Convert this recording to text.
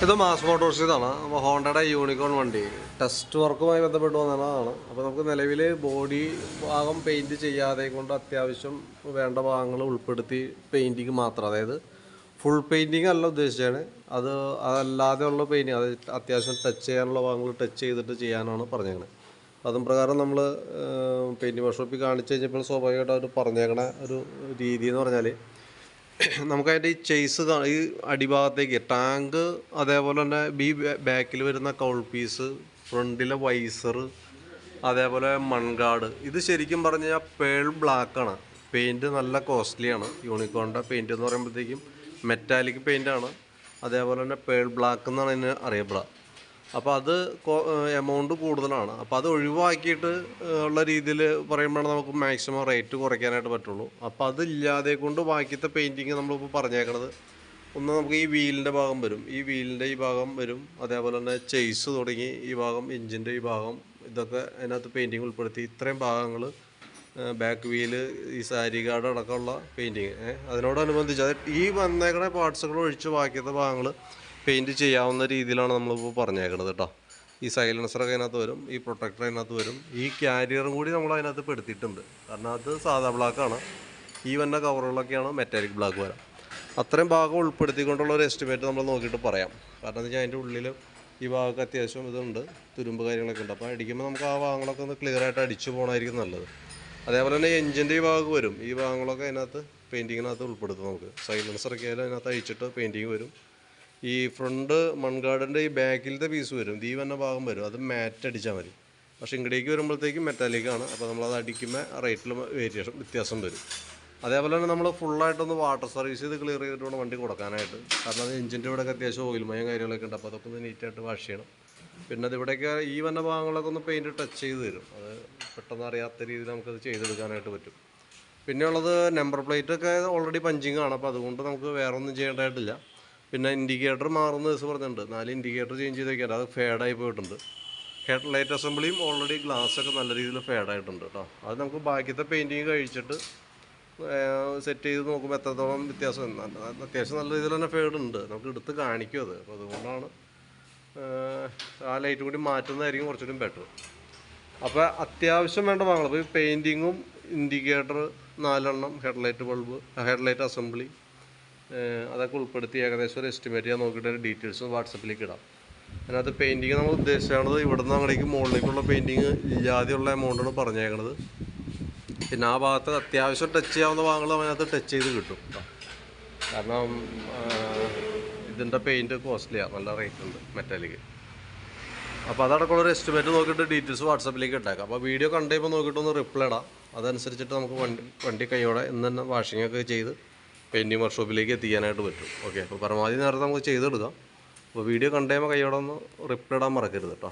ഇത് mass Motors ഇതാണ്. അപ്പോൾ ഹോണ്ടയുടെ യൂണിക്കോൺ വണ്ടി ടെസ്റ്റ് വർക്കുമായി ബന്ധപ്പെട്ട് വന്നതാണ്. അപ്പോൾ നമുക്ക് നിലവിൽ ബോഡി ഭാഗം പെയിൻറ്റ് ചെയ്യാതെ കൊണ്ട് അത്യാവശ്യം വേണ്ട ഭാഗങ്ങൾ ഉൾപ്പെടുത്തി പെയിൻറ്റിങ് മാത്രം, അതായത് ഫുൾ പെയിൻറ്റിങ് അല്ല ഉദ്ദേശിച്ചാണ്. അതല്ലാതെയുള്ള പെയിൻറ്റിങ്, അത് അത്യാവശ്യം ടച്ച് ചെയ്യാനുള്ള ഭാഗങ്ങൾ ടച്ച് ചെയ്തിട്ട് ചെയ്യാനാണ് പറഞ്ഞേക്കണത്. അതും പ്രകാരം നമ്മൾ പെയിൻറ്റ് വർക്ക്ഷോപ്പിൽ കാണിച്ചു കഴിഞ്ഞപ്പോൾ സ്വാഭാവികമായിട്ട് അവർ പറഞ്ഞേക്കണ ഒരു രീതി എന്ന് പറഞ്ഞാൽ, നമുക്കതിൻ്റെ ഈ ചെയ്സ് ഈ അടിഭാഗത്തേക്ക് ടാങ്ക്, അതേപോലെ തന്നെ ബാക്കിൽ വരുന്ന കൗൾ പീസ്, ഫ്രണ്ടിലെ വൈസർ, അതേപോലെ മൺകാട്, ഇത് ശരിക്കും പറഞ്ഞു കഴിഞ്ഞാൽ പേൾ ബ്ലാക്കാണ്. പെയിൻറ്റ് നല്ല കോസ്റ്റ്ലിയാണ്. യൂണിക്കോണിൻ്റെ പെയിൻറ്റ് എന്ന് പറയുമ്പോഴത്തേക്കും മെറ്റാലിക് പെയിൻറ്റാണ്. അതേപോലെ തന്നെ പേൾ ബ്ലാക്ക് എന്നാണ് ഇതിന് അറിയപ്പെടുക. അപ്പോൾ അത് എമൗണ്ട് കൂടുതലാണ്. അപ്പോൾ അത് ഒഴിവാക്കിയിട്ട് ഉള്ള രീതിയിൽ പറയുമ്പോഴാണ് നമുക്ക് മാക്സിമം റേറ്റ് കുറയ്ക്കാനായിട്ട് പറ്റുള്ളൂ. അപ്പോൾ അതില്ലാതെ കൊണ്ട് ബാക്കിയത്തെ പെയിൻറ്റിങ് നമ്മളിപ്പോൾ പറഞ്ഞേക്കണത്, ഒന്ന് നമുക്ക് ഈ വീലിൻ്റെ ഭാഗം വരും, ഈ വീലിൻ്റെ ഈ ഭാഗം വരും, അതേപോലെ തന്നെ ചെയ്സ് തുടങ്ങി ഈ ഭാഗം, എഞ്ചിൻ്റെ ഈ ഭാഗം, ഇതൊക്കെ അതിനകത്ത് പെയിൻറ്റിങ് ഉൾപ്പെടുത്തി ഇത്രയും ഭാഗങ്ങൾ, ബാക്ക് വീല്, ഈ സാരി ഗാർഡ് അടക്കമുള്ള പെയിൻറ്റിങ്, അതിനോടനുബന്ധിച്ച് അത് ഈ വന്നേക്കണ പാർട്സുകൾ ഒഴിച്ച് ബാക്കിയത്തെ ഭാഗങ്ങൾ പെയിൻറ്റ് ചെയ്യാവുന്ന രീതിയിലാണ് നമ്മളിപ്പോൾ പറഞ്ഞേക്കണത് കേട്ടോ. ഈ സൈലൻസറൊക്കെ അതിനകത്ത് വരും, ഈ പ്രൊട്ടക്ടർ അതിനകത്ത് വരും, ഈ ക്യാരിയറും കൂടി നമ്മൾ അതിനകത്ത് പെടുത്തിയിട്ടുണ്ട്. കാരണം അത് സാധാ ബ്ലാക്കാണ്, ഈ വന്ന കവറുകളൊക്കെയാണ് മെറ്റാലിക് ബ്ലാക്ക് വരാം. അത്രയും ഭാഗം ഉൾപ്പെടുത്തിക്കൊണ്ടുള്ള ഒരു എസ്റ്റിമേറ്റ് നമ്മൾ നോക്കിയിട്ട് പറയാം. കാരണം എന്താ വെച്ചാൽ അതിൻ്റെ ഉള്ളിൽ ഈ ഭാഗമൊക്കെ അത്യാവശ്യം ഇതുണ്ട്, തുരുമ്പ് കാര്യങ്ങളൊക്കെ ഉണ്ട്. അപ്പോൾ അടിക്കുമ്പോൾ നമുക്ക് ആ ഭാഗങ്ങളൊക്കെ ഒന്ന് ക്ലിയറായിട്ട് അടിച്ചു പോകണമായിരിക്കും നല്ലത്. അതേപോലെ തന്നെ എഞ്ചിൻ്റെ ഈ ഭാഗം വരും, ഈ ഭാഗങ്ങളൊക്കെ അതിനകത്ത് പെയിൻറ്റിങ്ങിനകത്ത് ഉൾപ്പെടുത്തും. നമുക്ക് സൈലൻസറൊക്കെ ആയാലും അതിനകത്ത് അഴിച്ചിട്ട് പെയിൻറ്റിങ് വരും. ഈ ഫ്രണ്ട് മൺഗാർഡിൻ്റെ ഈ ബാക്കിലത്തെ പീസ് വരും, ഈ വന്ന ഭാഗം വരും, അത് മാറ്റ് അടിച്ചാൽ മതി. പക്ഷേ ഇങ്ങടേക്ക് വരുമ്പോഴത്തേക്കും മെറ്റാലിക്കാണ്. അപ്പോൾ നമ്മളത് അടിക്കുമ്പോൾ റേറ്റിൽ വ്യത്യാസം വരും. അതേപോലെ തന്നെ നമ്മൾ ഫുള്ളായിട്ടൊന്ന് വാട്ടർ സർവീസ് ചെയ്ത് ക്ലിയർ ചെയ്തിട്ട് വേണം വണ്ടി കൊടുക്കാനായിട്ട്. കാരണം അത് എഞ്ചിൻ്റെ ഇവിടെയൊക്കെ അത്യാവശ്യം ഓയിൽ മയം കാര്യങ്ങളൊക്കെ ഉണ്ട്. അപ്പോൾ അതൊക്കെ ഒന്ന് നീറ്റായിട്ട് വാഷ് ചെയ്യണം. പിന്നെ അത് ഇവിടെയൊക്കെ ഈ വന്ന ഭാഗങ്ങളൊക്കെ ഒന്ന് പെയിൻറ്റ് ടച്ച് ചെയ്ത് തരും. അത് പെട്ടെന്ന് അറിയാത്ത രീതിയിൽ നമുക്കത് ചെയ്തെടുക്കാനായിട്ട് പറ്റും. പിന്നെയുള്ളത് നമ്പർ പ്ലേറ്റ് ഒക്കെ ഓൾറെഡി പഞ്ചിങ് ആണ്. അപ്പോൾ അതുകൊണ്ട് നമുക്ക് വേറെ ഒന്നും ചെയ്യേണ്ടതായിട്ടില്ല. പിന്നെ ഇൻഡിക്കേറ്റർ മാറുന്ന ദിവസം പറഞ്ഞിട്ടുണ്ട്, 4 ഇൻഡിക്കേറ്റർ ചേഞ്ച് ചെയ്ത് വയ്ക്കാൻ, അത് ഫേഡായി പോയിട്ടുണ്ട്. ഹെഡ് ലൈറ്റ് അസംബ്ലിയും ഓൾറെഡി ഗ്ലാസ്സൊക്കെ നല്ല രീതിയിൽ ഫേഡായിട്ടുണ്ട് കേട്ടോ. അത് നമുക്ക് ബാക്കിയത്തെ പെയിൻറ്റിങ് കഴിച്ചിട്ട് സെറ്റ് ചെയ്ത് നോക്കുമ്പോൾ എത്രത്തോളം വ്യത്യാസം, അത്യാവശ്യം നല്ല രീതിയിൽ തന്നെ ഫേഡ് ഉണ്ട്, നമുക്ക് എടുത്ത് കാണിക്കും അത്. അപ്പോൾ അതുകൊണ്ടാണ് ആ ലൈറ്റും കൂടി മാറ്റുന്നതായിരിക്കും കുറച്ചുകൂടി ബെറ്റർ. അപ്പോൾ അത്യാവശ്യം വേണ്ട ഭാഗങ്ങൾ, അപ്പോൾ ഈ പെയിൻറ്റിങ്ങും ഇൻഡിക്കേറ്റർ 4 എണ്ണം, ഹെഡ്ലൈറ്റ് ബൾബ്, ഹെഡ്ലൈറ്റ് അസംബ്ലി, അതൊക്കെ ഉൾപ്പെടുത്തി ഏകദേശം ഒരു എസ്റ്റിമേറ്റ് ചെയ്യാൻ നോക്കിയിട്ട് ഡീറ്റെയിൽസ് വാട്സപ്പിലേക്ക് ഇടാം. അതിനകത്ത് പെയിൻറ്റിങ് നമ്മൾ ഉദ്ദേശിച്ചത് ഇവിടെ നിന്ന് അങ്ങടേക്ക് മുകളിലേക്കുള്ള പെയിൻറ്റിങ് ഇല്ലാതെയുള്ള എമൗണ്ടാണ് പറഞ്ഞേക്കണത്. പിന്നെ ആ ഭാഗത്ത് അത്യാവശ്യം ടച്ച് ചെയ്യാവുന്ന ഭാഗങ്ങൾ അതിനകത്ത് ടച്ച് ചെയ്ത് കിട്ടും കേട്ടോ. കാരണം ഇതിൻ്റെ പെയിൻറ്റ് കോസ്റ്റ്ലിയാണ്, നല്ല റേറ്റ് ഉണ്ട് മെറ്റാലിക്ക്. അപ്പോൾ അതടക്കമുള്ളൊരു എസ്റ്റിമേറ്റ് നോക്കിയിട്ട് ഡീറ്റെയിൽസ് വാട്സപ്പിലേക്ക് ഇട്ടേക്കാം. അപ്പോൾ വീഡിയോ കണ്ടുകഴിയുമ്പോൾ നോക്കിയിട്ടൊന്ന് റിപ്ലൈ ഇടാം. അതനുസരിച്ചിട്ട് നമുക്ക് വണ്ടി കൈയോടെ ഇന്ന് തന്നെ വാഷിങ്ങൊക്കെ ചെയ്ത് പെയിൻറ്റിങ് വർക്ക്ഷോപ്പിലേക്ക് എത്തിക്കാനായിട്ട് പറ്റും. ഓക്കെ, അപ്പോൾ പരമാവധി നേരത്തെ നമുക്ക് ചെയ്തെടുക്കാം. അപ്പോൾ വീഡിയോ കണ്ടുകഴിയുമ്പോൾ കൈയോടെ ഒന്ന് റിപ്ലൈ ഇടാൻ മറക്കരുത് കേട്ടോ.